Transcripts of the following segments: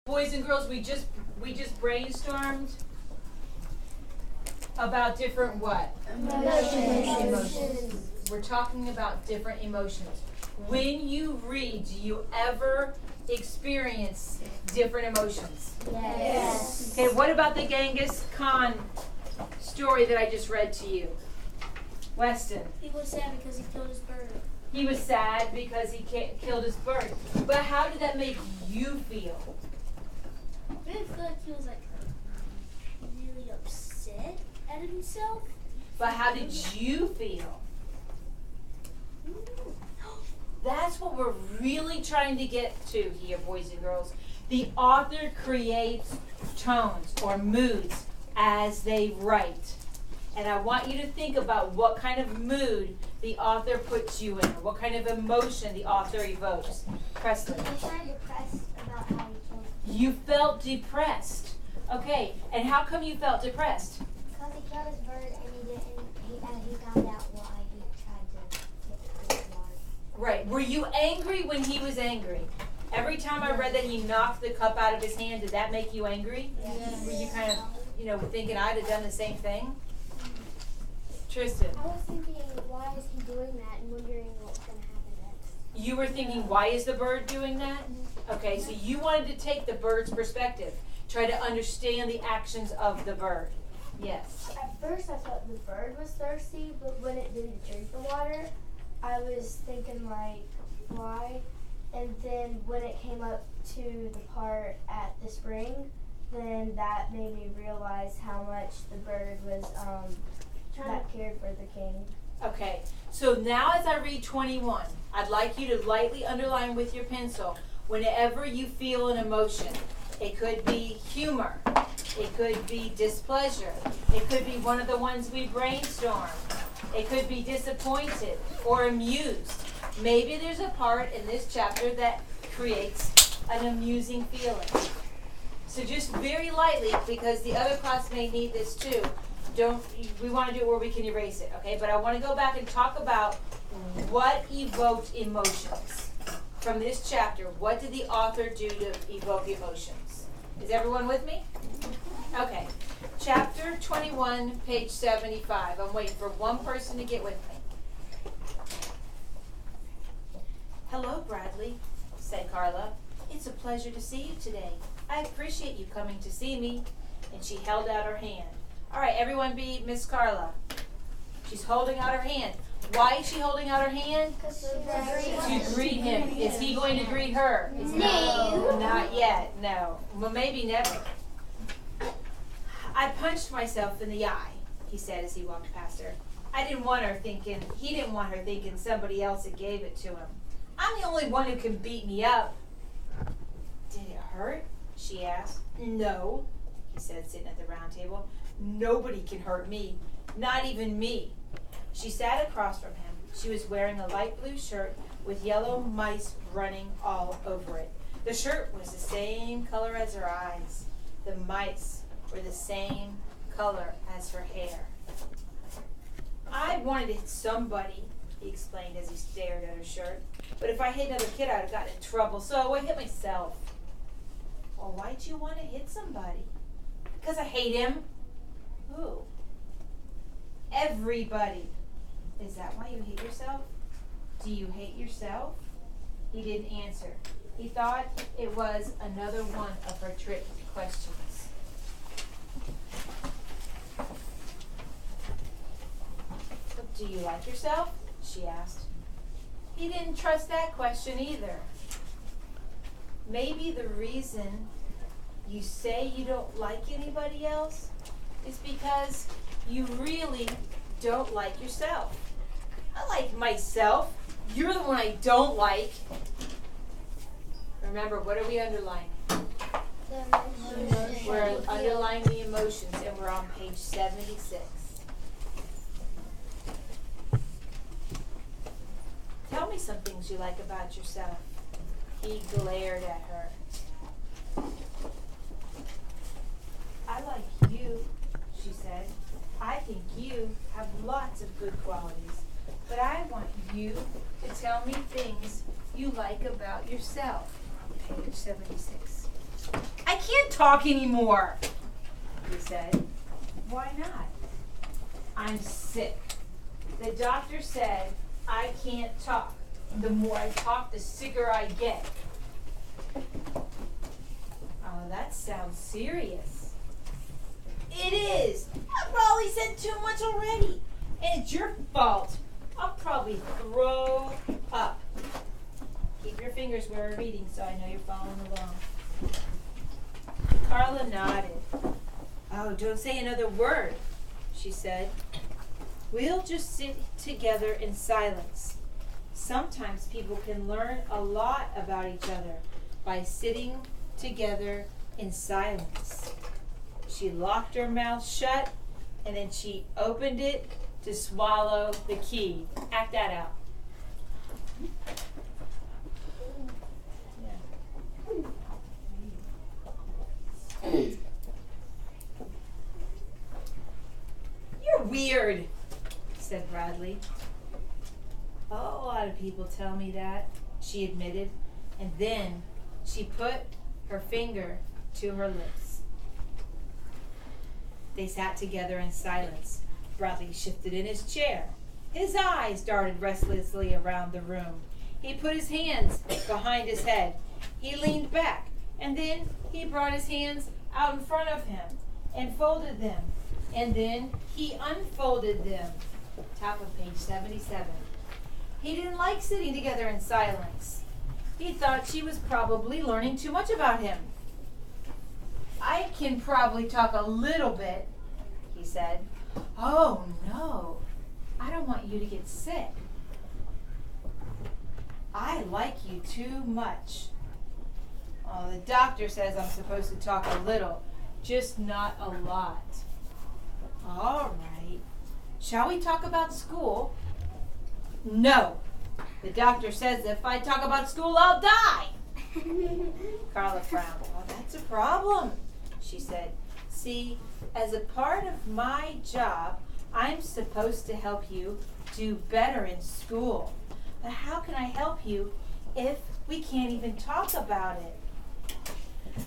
Boys and girls, we just brainstormed about different what? Emotions. We're talking about different emotions. When you read, do you ever experience different emotions? Yes. Okay, what about the Genghis Khan story that I just read to you? Weston. He was sad because he killed his bird. He was sad because he killed his bird. But how did that make you feel? I feel like he was like really upset at himself. But how did you feel? That's what we're really trying to get to here, boys and girls. The author creates tones or moods as they write. And I want you to think about what kind of mood the author puts you in, or what kind of emotion the author evokes. Presley. I was kind of depressed about how he killed. You felt depressed. Okay, and how come you felt depressed? Because he killed his bird and he found out why he tried to get his water. Right. Were you angry when he was angry? Every time I read that he knocked the cup out of his hand, did that make you angry? Yes. Were you kind of, thinking I'd have done the same thing? Tristan. I was thinking, why is he doing that, and wondering what's going to happen next. You were thinking, why is the bird doing that? Okay, so you wanted to take the bird's perspective. Try to understand the actions of the bird. Yes. At first I thought the bird was thirsty, but when it didn't drink the water, I was thinking like, why? And then when it came up to the part at the spring, then that made me realize how much the bird was that cared for the king. Okay, so now as I read 21, I'd like you to lightly underline with your pencil whenever you feel an emotion. It could be humor. It could be displeasure. It could be one of the ones we brainstormed. It could be disappointed or amused. Maybe there's a part in this chapter that creates an amusing feeling. So just very lightly, because the other class may need this too, we want to do it where we can erase it, okay? But I want to go back and talk about what evoked emotions from this chapter. What did the author do to evoke emotions? Is everyone with me? Okay. Chapter 21, page 75. I'm waiting for one person to get with me. Hello, Bradley, said Carla. It's a pleasure to see you today. I appreciate you coming to see me. And she held out her hand. All right, everyone be Miss Carla. She's holding out her hand. Why is she holding out her hand? To greet him. Is he going to greet her? No. Not yet, no. Well, maybe never. I punched myself in the eye, he said as he walked past her. He didn't want her thinking somebody else had gave it to him. I'm the only one who can beat me up. Did it hurt? She asked. No, he said, sitting at the round table. Nobody can hurt me, not even me. She sat across from him. She was wearing a light blue shirt with yellow mice running all over it. The shirt was the same color as her eyes. The mice were the same color as her hair. I wanted to hit somebody, he explained as he stared at her shirt. But if I hit another kid, I'd have gotten in trouble, so I hit myself. Well, why'd you want to hit somebody? Because I hate him. Who? Everybody. Is that why you hate yourself? Do you hate yourself? He didn't answer. He thought it was another one of her trick questions. Do you like yourself? She asked. He didn't trust that question either. Maybe the reason you say you don't like anybody else is because you really don't like yourself. I like myself. You're the one I don't like. Remember, what are we underlining? We're underlining the emotions, and we're on page 76. Tell me some things you like about yourself. He glared at her. I like you, she said. I think you have lots of good qualities, but I want you to tell me things you like about yourself. Page 76. talk anymore, he said. Why not? I'm sick. The doctor said I can't talk. The more I talk, the sicker I get. Oh, that sounds serious. It is. I probably said too much already. And it's your fault. I'll probably throw up. Keep your fingers where we're reading so I know you're following along. Carla nodded. Oh, don't say another word, she said. We'll just sit together in silence. Sometimes people can learn a lot about each other by sitting together in silence. She locked her mouth shut and then she opened it to swallow the key. Act that out. Yeah. You're weird, said Bradley. A lot of people tell me that, she admitted, and then she put her finger to her lips. They sat together in silence. Bradley shifted in his chair. His eyes darted restlessly around the room. He put his hands behind his head. He leaned back, and then he brought his hands out in front of him and folded them, and then he unfolded them. Top of page 77. He didn't like sitting together in silence. He thought she was probably learning too much about him. I can probably talk a little bit, he said. Oh, no. I don't want you to get sick. I like you too much. Oh, the doctor says I'm supposed to talk a little, just not a lot. All right. Shall we talk about school? No. The doctor says if I talk about school, I'll die. Carla frowned. Oh, that's a problem, she said. See, as a part of my job, I'm supposed to help you do better in school. But how can I help you if we can't even talk about it?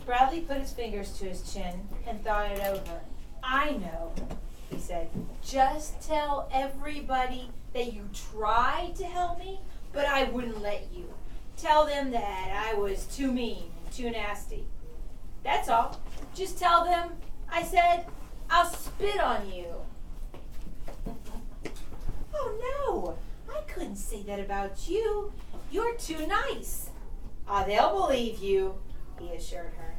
Bradley put his fingers to his chin and thought it over. I know, he said. Just tell everybody that you tried to help me, but I wouldn't let you. Tell them that I was too mean and too nasty. That's all. Just tell them I said I'll spit on you. Oh, no. I couldn't say that about you. You're too nice. They'll believe you, he assured her.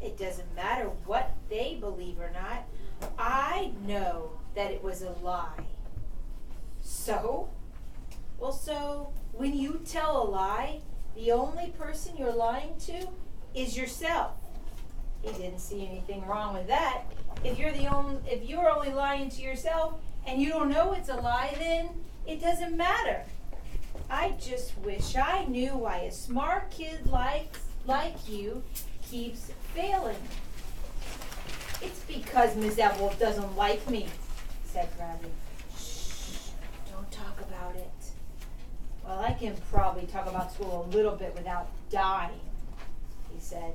It doesn't matter what they believe or not. I know that it was a lie. So? Well, so when you tell a lie, the only person you're lying to is yourself. He didn't see anything wrong with that. If you're only lying to yourself and you don't know it's a lie, then it doesn't matter. I just wish I knew why a smart kid like you keeps failing. It's because Miss Evelyn doesn't like me, said Bradley. Shh, don't talk about it. Well, I can probably talk about school a little bit without dying, he said.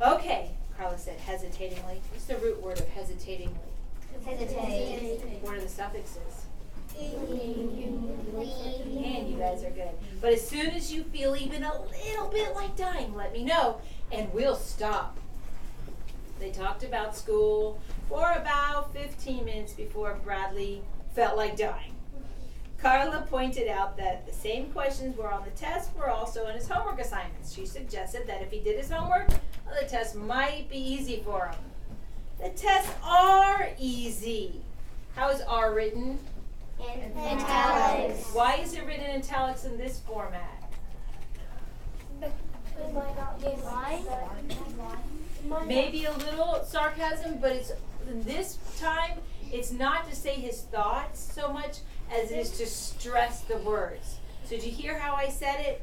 Okay, Carla said hesitatingly. What's the root word of hesitatingly? Hesitate. What are the suffixes? Lean. And you guys are good. But as soon as you feel even a little bit like dying, let me know, and we'll stop. They talked about school for about 15 minutes before Bradley felt like dying. Carla pointed out that the same questions were on the test were also on his homework assignments. She suggested that if he did his homework, the test might be easy for him. The tests are easy. How is R written? In italics. Why is it written in italics in this format? Maybe a little sarcasm, but it's this time it's not to say his thoughts so much as it is to stress the words. So did you hear how I said it?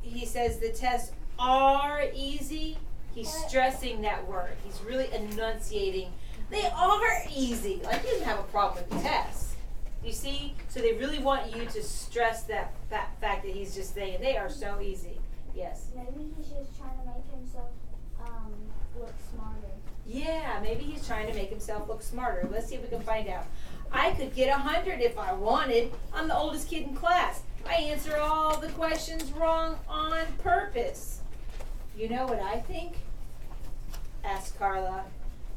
He says the tests are easy. He's stressing that word. He's really enunciating. They are easy. Like he doesn't have a problem with the tests. You see? So they really want you to stress that fact that he's just saying they are so easy. Yes. Maybe he's just trying to make himself Yeah, maybe he's trying to make himself look smarter. Let's see if we can find out. I could get 100 if I wanted. I'm the oldest kid in class. I answer all the questions wrong on purpose. You know what I think? Asked Carla.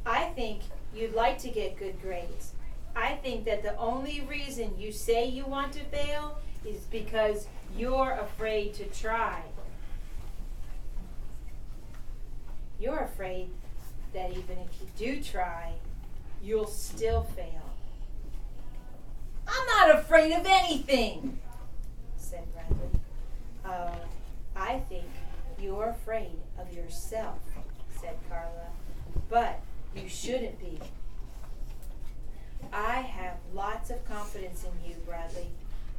I think you'd like to get good grades. I think that the only reason you say you want to fail is because you're afraid to try. You're afraid that even if you do try, you'll still fail. I'm not afraid of anything, said Bradley. Oh, I think you're afraid of yourself, said Carla. But you shouldn't be. I have lots of confidence in you, Bradley.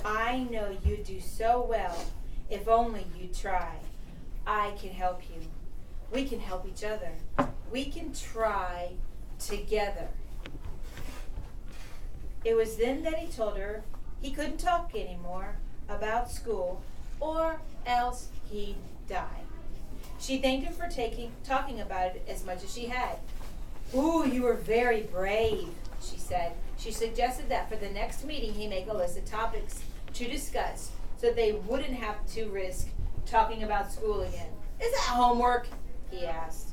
I know you'd do so well if only you try. I can help you. We can help each other. We can try together. It was then that he told her he couldn't talk anymore about school or else he'd die. She thanked him for talking about it as much as she had. Ooh, you were very brave, she said. She suggested that for the next meeting he make a list of topics to discuss so they wouldn't have to risk talking about school again. Is that homework? He asked.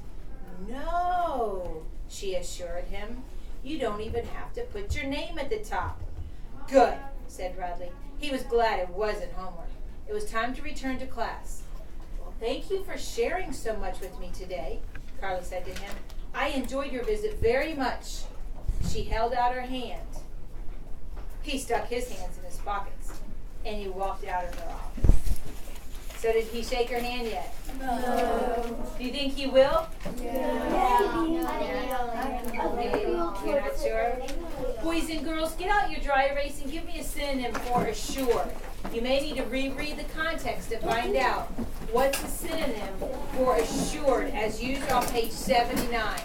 No, she assured him. You don't even have to put your name at the top. Good, said Bradley. He was glad it wasn't homework. It was time to return to class. Well, thank you for sharing so much with me today, Carla said to him. I enjoyed your visit very much. She held out her hand. He stuck his hands in his pockets, and he walked out of her office. So did he shake her hand yet? No. Do you think he will? Yeah. You're not sure? Boys and girls, get out your dry erase and give me a synonym for assured. You may need to reread the context to find out what's the synonym for assured as used on page 79.